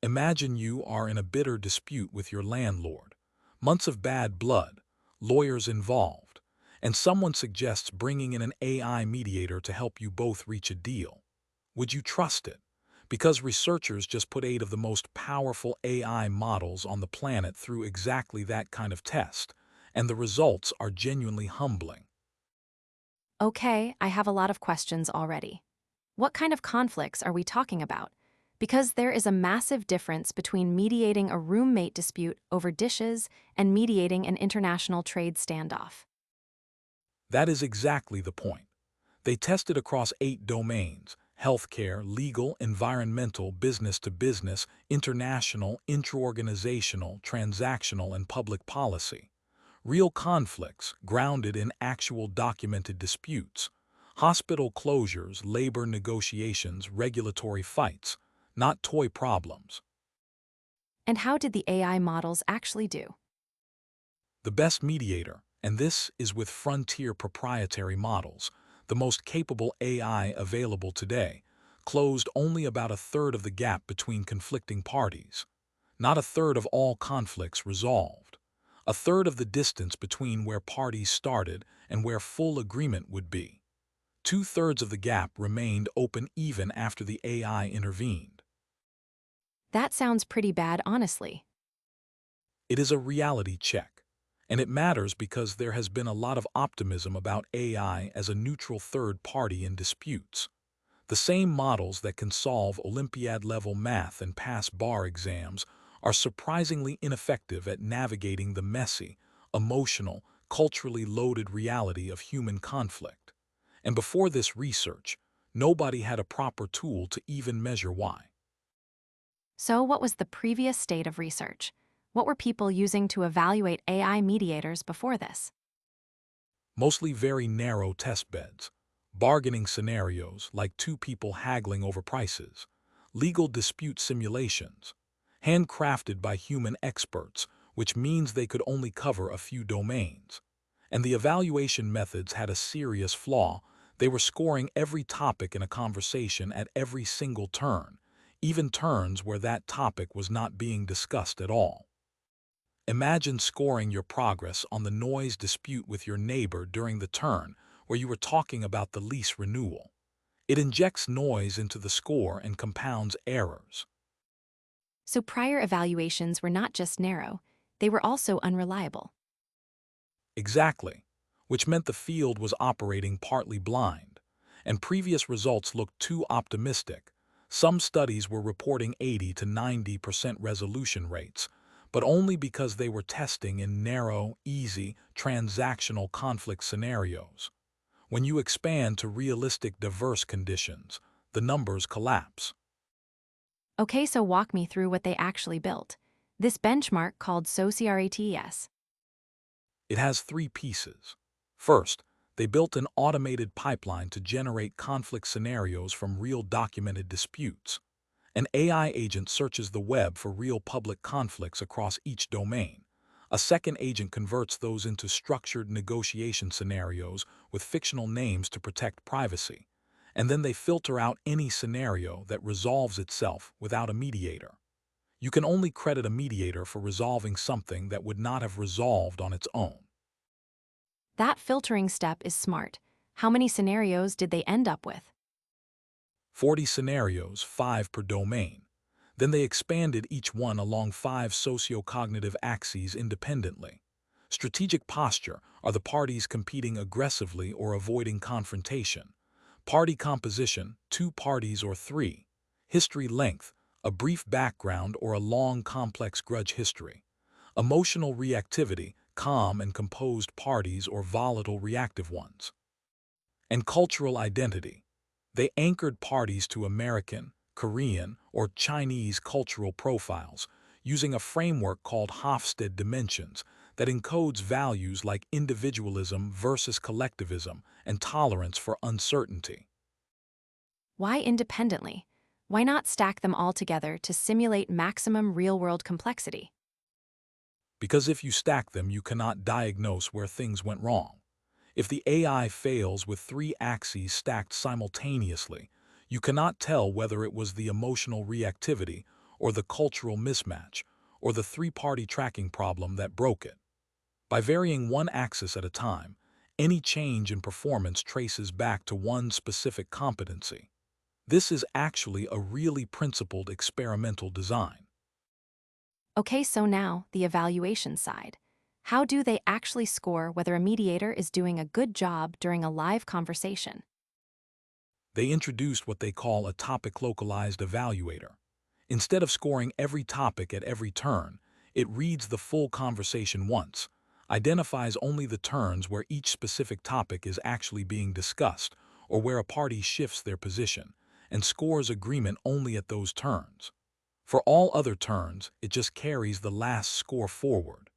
Imagine you are in a bitter dispute with your landlord. Months of bad blood, lawyers involved, and someone suggests bringing in an AI mediator to help you both reach a deal. Would you trust it? Because researchers just put 8 of the most powerful AI models on the planet through exactly that kind of test, and the results are genuinely humbling. Okay, I have a lot of questions already. What kind of conflicts are we talking about? Because there is a massive difference between mediating a roommate dispute over dishes and mediating an international trade standoff. That is exactly the point. They tested across 8 domains: healthcare, legal, environmental, business to business, international, intra-organizational, transactional, and public policy. Real conflicts grounded in actual documented disputes. Hospital closures, labor negotiations, regulatory fights, not toy problems. And how did the AI models actually do? The best mediator, and this is with frontier proprietary models, the most capable AI available today, closed only about a third of the gap between conflicting parties. Not a third of all conflicts resolved. A third of the distance between where parties started and where full agreement would be. Two-thirds of the gap remained open even after the AI intervened. That sounds pretty bad, honestly. It is a reality check. And it matters because there has been a lot of optimism about AI as a neutral third party in disputes. The same models that can solve Olympiad-level math and pass bar exams are surprisingly ineffective at navigating the messy, emotional, culturally loaded reality of human conflict. And before this research, nobody had a proper tool to even measure why. So, what was the previous state of research? What were people using to evaluate AI mediators before this? Mostly very narrow test beds, bargaining scenarios like two people haggling over prices, legal dispute simulations, handcrafted by human experts, which means they could only cover a few domains. And the evaluation methods had a serious flaw. They were scoring every topic in a conversation at every single turn, even turns where that topic was not being discussed at all. Imagine scoring your progress on the noise dispute with your neighbor during the turn where you were talking about the lease renewal. It injects noise into the score and compounds errors. So, prior evaluations were not just narrow, they were also unreliable. Exactly, which meant the field was operating partly blind, and previous results looked too optimistic. Some studies were reporting 80 to 90% resolution rates, but only because they were testing in narrow, easy, transactional conflict scenarios. When you expand to realistic, diverse conditions, the numbers collapse. Okay, so walk me through what they actually built. This benchmark called SOCRATES. It has 3 pieces. First, they built an automated pipeline to generate conflict scenarios from real documented disputes. An AI agent searches the web for real public conflicts across each domain. A second agent converts those into structured negotiation scenarios with fictional names to protect privacy. And then they filter out any scenario that resolves itself without a mediator. You can only credit a mediator for resolving something that would not have resolved on its own. That filtering step is smart. How many scenarios did they end up with? 40 scenarios, 5 per domain. Then they expanded each one along 5 socio-cognitive axes independently. Strategic posture are the parties competing aggressively or avoiding confrontation. Party composition, 2 parties or 3. History length, a brief background or a long complex grudge history. Emotional reactivity, calm and composed parties or volatile reactive ones. And cultural identity. They anchored parties to American, Korean, or Chinese cultural profiles, using a framework called Hofstede dimensions that encodes values like individualism versus collectivism and tolerance for uncertainty. Why independently? Why not stack them all together to simulate maximum real-world complexity? Because if you stack them, you cannot diagnose where things went wrong. If the AI fails with 3 axes stacked simultaneously, you cannot tell whether it was the emotional reactivity or the cultural mismatch, or the three-party tracking problem that broke it. By varying one axis at a time, any change in performance traces back to one specific competency. This is actually a really principled experimental design. Okay, so now the evaluation side. How do they actually score whether a mediator is doing a good job during a live conversation? They introduced what they call a topic-localized evaluator. Instead of scoring every topic at every turn, it reads the full conversation once, identifies only the turns where each specific topic is actually being discussed or where a party shifts their position, and scores agreement only at those turns. For all other turns, it just carries the last score forward.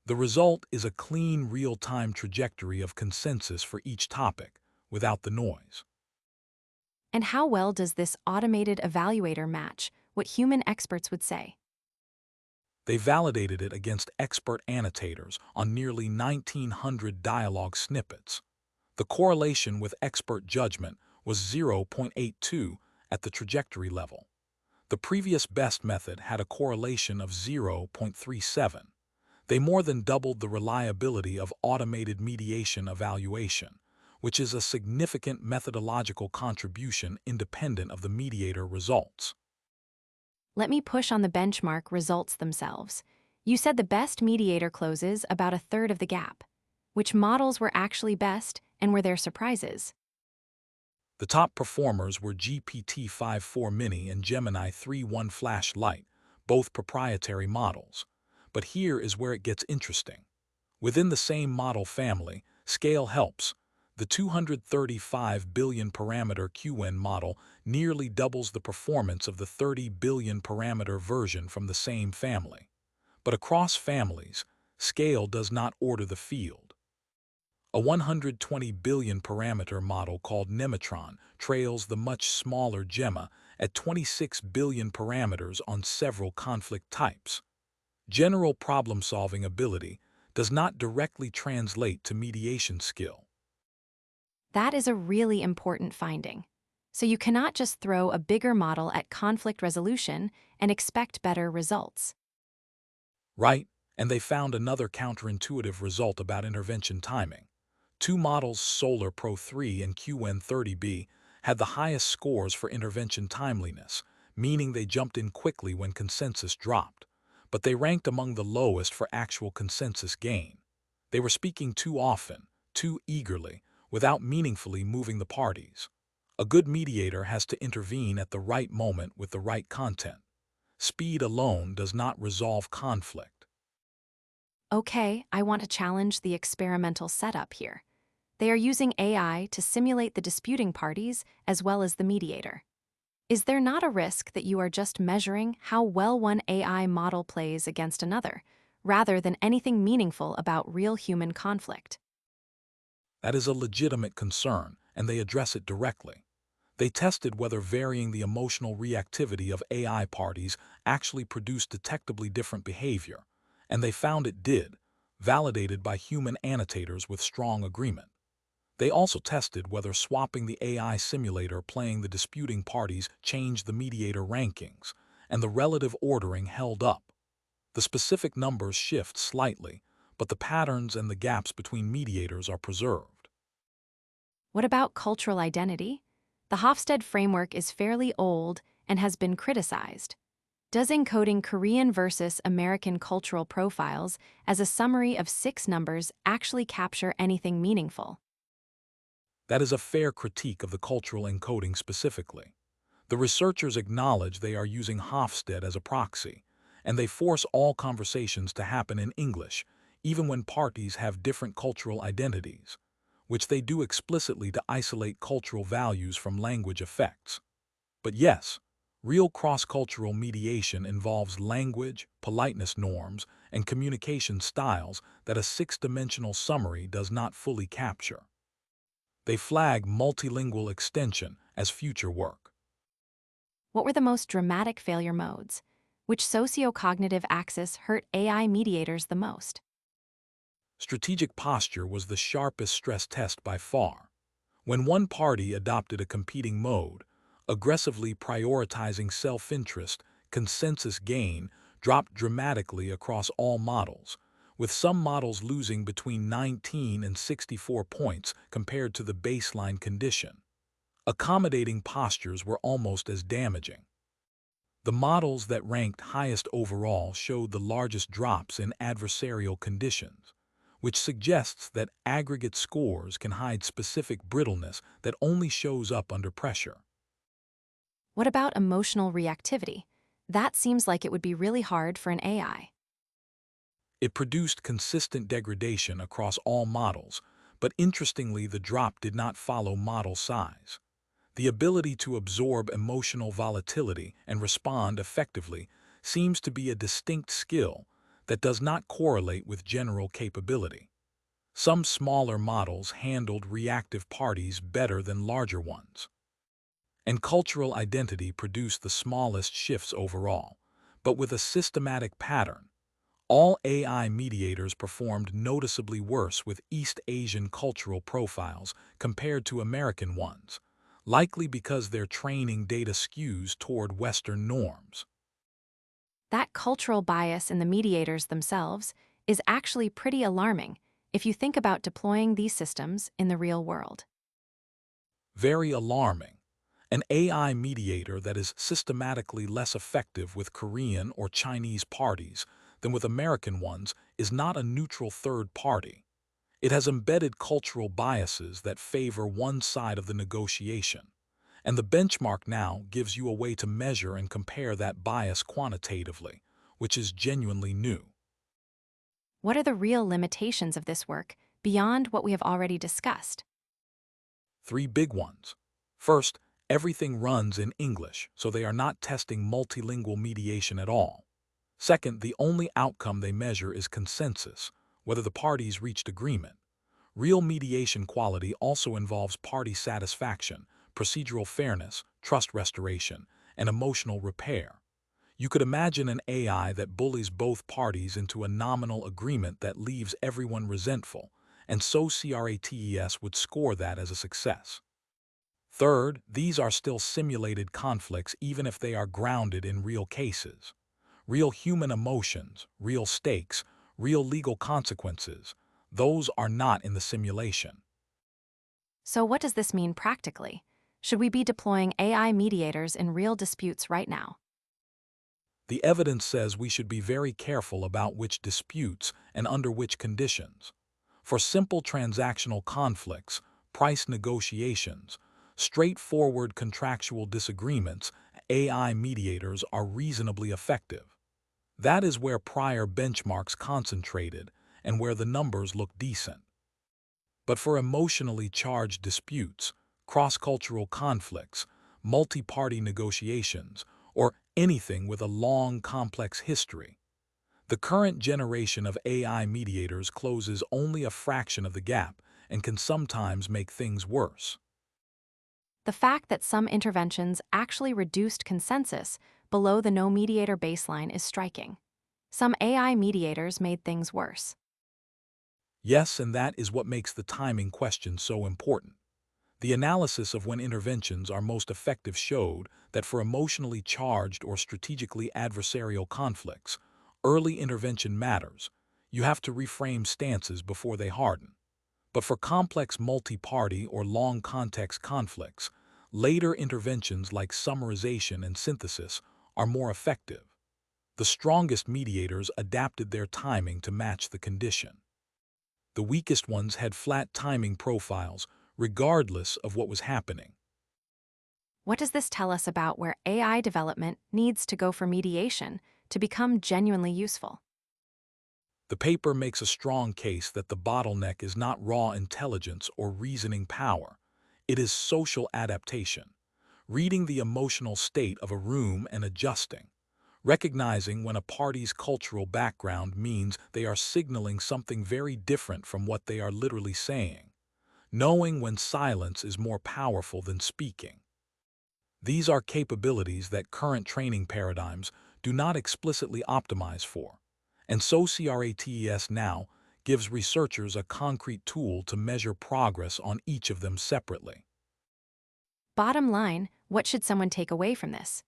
The result is a clean, real-time trajectory of consensus for each topic, without the noise. And how well does this automated evaluator match what human experts would say? They validated it against expert annotators on nearly 1,900 dialogue snippets. The correlation with expert judgment was 0.82 at the trajectory level. The previous best method had a correlation of 0.37. They more than doubled the reliability of automated mediation evaluation, which is a significant methodological contribution independent of the mediator results. Let me push on the benchmark results themselves. You said the best mediator closes about a third of the gap. Which models were actually best, and were there surprises? The top performers were GPT-5.4 Mini and Gemini 3.1 Flash Lite, both proprietary models. But here is where it gets interesting. Within the same model family, scale helps. The 235 billion parameter QN model nearly doubles the performance of the 30 billion parameter version from the same family. But across families, scale does not order the field. A 120 billion parameter model called Nematron trails the much smaller Gemma at 26 billion parameters on several conflict types. General problem-solving ability does not directly translate to mediation skill. That is a really important finding. So you cannot just throw a bigger model at conflict resolution and expect better results. Right, and they found another counterintuitive result about intervention timing. Two models, Solar Pro 3 and QN30B, had the highest scores for intervention timeliness, meaning they jumped in quickly when consensus dropped, but they ranked among the lowest for actual consensus gain. They were speaking too often, too eagerly, without meaningfully moving the parties. A good mediator has to intervene at the right moment with the right content. Speed alone does not resolve conflict. Okay, I want to challenge the experimental setup here. They are using AI to simulate the disputing parties as well as the mediator. Is there not a risk that you are just measuring how well one AI model plays against another, rather than anything meaningful about real human conflict? That is a legitimate concern, and they address it directly. They tested whether varying the emotional reactivity of AI parties actually produced detectably different behavior, and they found it did, validated by human annotators with strong agreement. They also tested whether swapping the AI simulator playing the disputing parties changed the mediator rankings, and the relative ordering held up. The specific numbers shift slightly, but the patterns and the gaps between mediators are preserved. What about cultural identity? The Hofstede framework is fairly old and has been criticized. Does encoding Korean versus American cultural profiles as a summary of 6 numbers actually capture anything meaningful? That is a fair critique of the cultural encoding specifically. The researchers acknowledge they are using Hofstede as a proxy, and they force all conversations to happen in English, even when parties have different cultural identities, which they do explicitly to isolate cultural values from language effects. But yes, real cross-cultural mediation involves language, politeness norms, and communication styles that a six-dimensional summary does not fully capture. They flag multilingual extension as future work. What were the most dramatic failure modes? Which socio-cognitive axis hurt AI mediators the most? Strategic posture was the sharpest stress test by far. When one party adopted a competing mode, aggressively prioritizing self-interest consensus gain dropped dramatically across all models, with some models losing between 19 and 64 points compared to the baseline condition. Accommodating postures were almost as damaging. The models that ranked highest overall showed the largest drops in adversarial conditions, which suggests that aggregate scores can hide specific brittleness that only shows up under pressure. What about emotional reactivity? That seems like it would be really hard for an AI. It produced consistent degradation across all models, but interestingly, the drop did not follow model size. The ability to absorb emotional volatility and respond effectively seems to be a distinct skill that does not correlate with general capability. Some smaller models handled reactive parties better than larger ones. And cultural identity produced the smallest shifts overall, but with a systematic pattern. All AI mediators performed noticeably worse with East Asian cultural profiles compared to American ones, likely because their training data skews toward Western norms. That cultural bias in the mediators themselves is actually pretty alarming if you think about deploying these systems in the real world. Very alarming. An AI mediator that is systematically less effective with Korean or Chinese parties than with American ones is not a neutral third party. It has embedded cultural biases that favor one side of the negotiation. And the benchmark now gives you a way to measure and compare that bias quantitatively, which is genuinely new. What are the real limitations of this work beyond what we have already discussed? Three big ones. First, everything runs in English, so they are not testing multilingual mediation at all. Second, the only outcome they measure is consensus, whether the parties reached agreement. Real mediation quality also involves party satisfaction, procedural fairness, trust restoration, and emotional repair. You could imagine an AI that bullies both parties into a nominal agreement that leaves everyone resentful, and so CRATES would score that as a success. Third, these are still simulated conflicts even if they are grounded in real cases. Real human emotions, real stakes, real legal consequences, those are not in the simulation. So, what does this mean practically? Should we be deploying AI mediators in real disputes right now? The evidence says we should be very careful about which disputes and under which conditions. For simple transactional conflicts, price negotiations, straightforward contractual disagreements, AI mediators are reasonably effective. That is where prior benchmarks concentrated and where the numbers look decent. But for emotionally charged disputes, cross-cultural conflicts, multi-party negotiations, or anything with a long, complex history, the current generation of AI mediators closes only a fraction of the gap and can sometimes make things worse. The fact that some interventions actually reduced consensus below the no mediator baseline is striking. Some AI mediators made things worse. Yes, and that is what makes the timing question so important. The analysis of when interventions are most effective showed that for emotionally charged or strategically adversarial conflicts, early intervention matters. You have to reframe stances before they harden. But for complex multi-party or long-context conflicts, later interventions like summarization and synthesis are more effective. The strongest mediators adapted their timing to match the condition. The weakest ones had flat timing profiles, regardless of what was happening. What does this tell us about where AI development needs to go for mediation to become genuinely useful? The paper makes a strong case that the bottleneck is not raw intelligence or reasoning power. It is social adaptation, reading the emotional state of a room and adjusting, recognizing when a party's cultural background means they are signaling something very different from what they are literally saying, knowing when silence is more powerful than speaking. These are capabilities that current training paradigms do not explicitly optimize for, and so CRATES now gives researchers a concrete tool to measure progress on each of them separately. Bottom line, what should someone take away from this?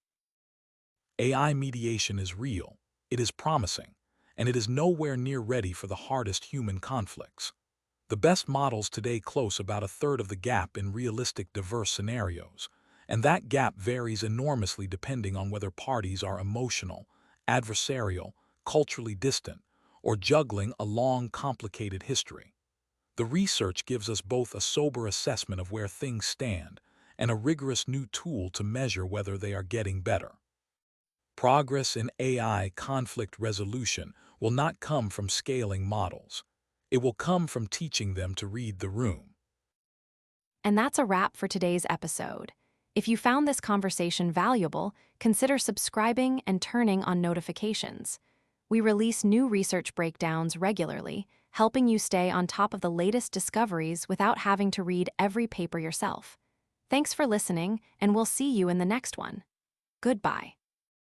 AI mediation is real, it is promising, and it is nowhere near ready for the hardest human conflicts. The best models today close about a third of the gap in realistic diverse scenarios, and that gap varies enormously depending on whether parties are emotional, adversarial, culturally distant, or juggling a long, complicated history. The research gives us both a sober assessment of where things stand and a rigorous new tool to measure whether they are getting better. Progress in AI conflict resolution will not come from scaling models. It will come from teaching them to read the room. And that's a wrap for today's episode. If you found this conversation valuable, consider subscribing and turning on notifications. We release new research breakdowns regularly, helping you stay on top of the latest discoveries without having to read every paper yourself. Thanks for listening, and we'll see you in the next one. Goodbye.